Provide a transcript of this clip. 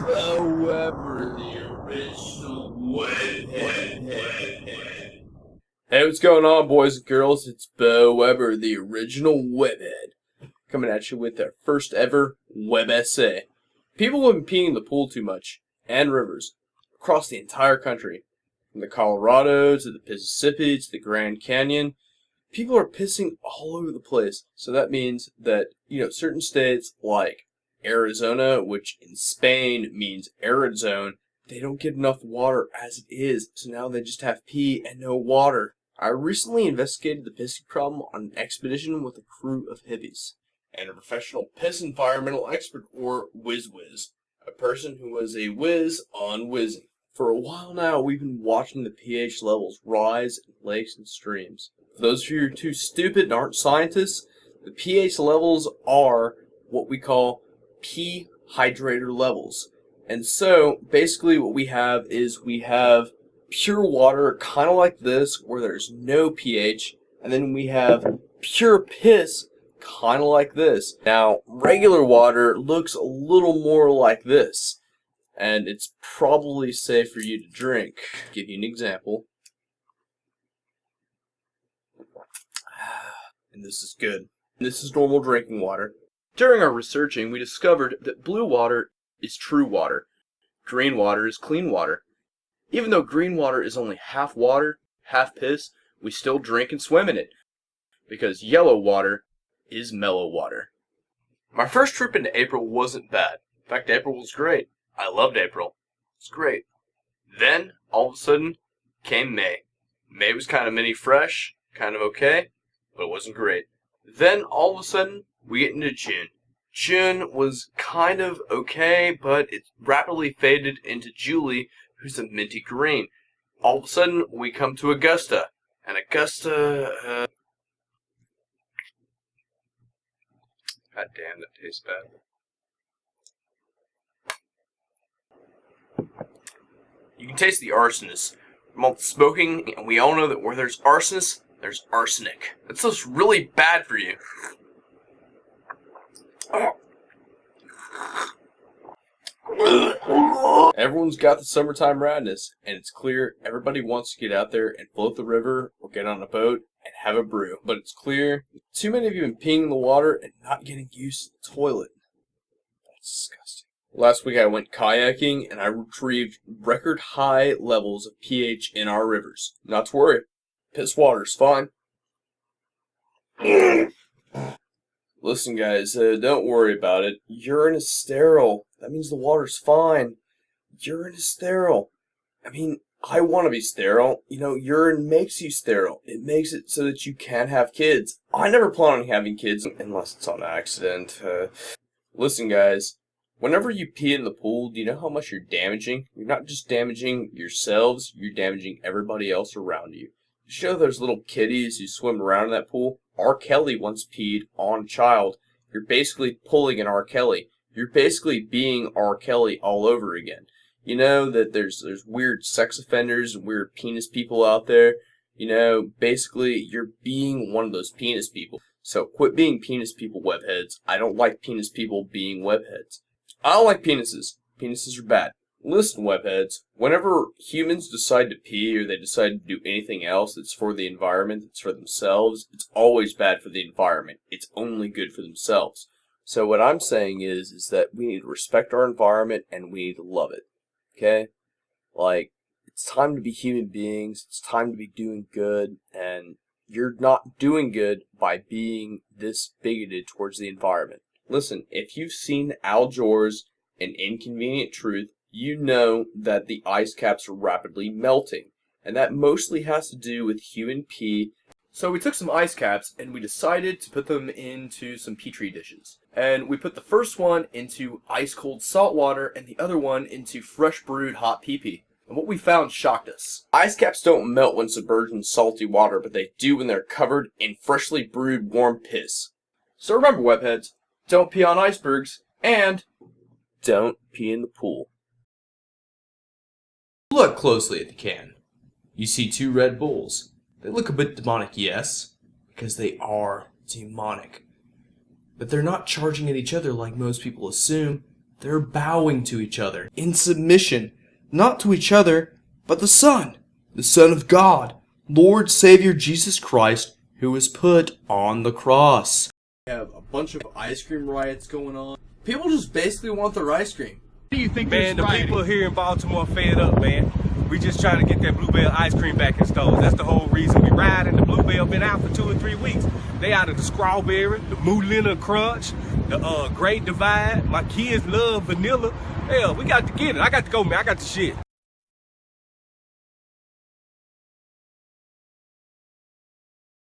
However, the original webhead. Hey, what's going on, boys and girls? It's Bo Weber, the original webhead, coming at you with our first ever web essay. People have been peeing in the pool too much, and rivers, across the entire country. From the Colorado to the Mississippi to the Grand Canyon, people are pissing all over the place. So that means that, certain states like Arizona, which in Spain means arid zone, they don't get enough water as it is. So now they just have pee and no water. I recently investigated the pissing problem on an expedition with a crew of hippies and a professional piss environmental expert, or whiz, a person who was a whiz on whizzing. For a while now, we've been watching the pH levels rise in lakes and streams. For those of you who are too stupid and aren't scientists, the pH levels are what we call pee hydrator levels. And so, basically what we have is we have pure water, kind of like this, where there's no pH, and then we have pure piss, kind of like this. Now, regular water looks a little more like this, and it's probably safe for you to drink. I'll give you an example. And this is good. This is normal drinking water. During our researching, we discovered that blue water is true water. Green water is clean water. Even though green water is only half water, half piss, we still drink and swim in it, because yellow water is mellow water. My first trip into April wasn't bad. In fact, April was great. I loved April. It's great. Then, all of a sudden, came May. May was kind of mini fresh, kind of okay, but it wasn't great. Then, all of a sudden, we get into June. June was kind of okay, but it rapidly faded into July, who's a minty green. All of a sudden, we come to Augusta. And Augusta, God damn, that tastes bad. You can taste the arsonist from all the smoking, and we all know that where there's arsonist, there's arsenic. That's just really bad for you. Everyone's got the summertime radness, and it's clear everybody wants to get out there and float the river or get on a boat and have a brew. But it's clear too many of you have been peeing in the water and not getting used to the toilet. That's disgusting. Last week I went kayaking and I retrieved record high levels of pH in our rivers. Not to worry, piss water's fine. Listen guys, don't worry about it. Urine is sterile. That means the water's fine. Urine is sterile. I mean, I want to be sterile. Urine makes you sterile. It makes it so that you can have kids. I never plan on having kids unless it's on accident. Listen guys, whenever you pee in the pool, do you know how much you're damaging? You're not just damaging yourselves, you're damaging everybody else around you. You know those little kitties who swim around in that pool? R. Kelly once peed on a child. You're basically pulling an R. Kelly. You're basically being R. Kelly all over again. You know that there's weird sex offenders and weird penis people out there. Basically you're being one of those penis people. So quit being penis people, webheads. I don't like penis people being webheads. I don't like penises. Penises are bad. Listen, webheads, whenever humans decide to pee or they decide to do anything else that's for the environment, that's for themselves, it's always bad for the environment. It's only good for themselves. So what I'm saying is that we need to respect our environment and we need to love it. Okay? It's time to be human beings. It's time to be doing good. And you're not doing good by being this bigoted towards the environment. Listen, if you've seen Al Gore's An Inconvenient Truth, you know that the ice caps are rapidly melting. And that mostly has to do with human pee. So we took some ice caps and we decided to put them into some petri dishes. And we put the first one into ice cold salt water and the other one into fresh brewed hot pee-pee. And what we found shocked us. Ice caps don't melt when submerged in salty water, but they do when they're covered in freshly brewed warm piss. So remember, webheads, don't pee on icebergs and don't pee in the pool. Look closely at the can. You see two Red Bulls. They look a bit demonic, yes, because they are demonic. But they're not charging at each other like most people assume. They're bowing to each other in submission, not to each other, but the Son of God, Lord Savior Jesus Christ, who was put on the cross. We have a bunch of ice cream riots going on. People just basically want their ice cream. What do you think? Man, the people here in Baltimore fed up, man. We just trying to get that Bluebell ice cream back in stores. That's the whole reason we riding. The Bluebell been out for 2 or 3 weeks. They out of the strawberry, the Moulina Crunch, the Great Divide. My kids love vanilla. Hell, we got to get it. I got to go, man. I got the shit.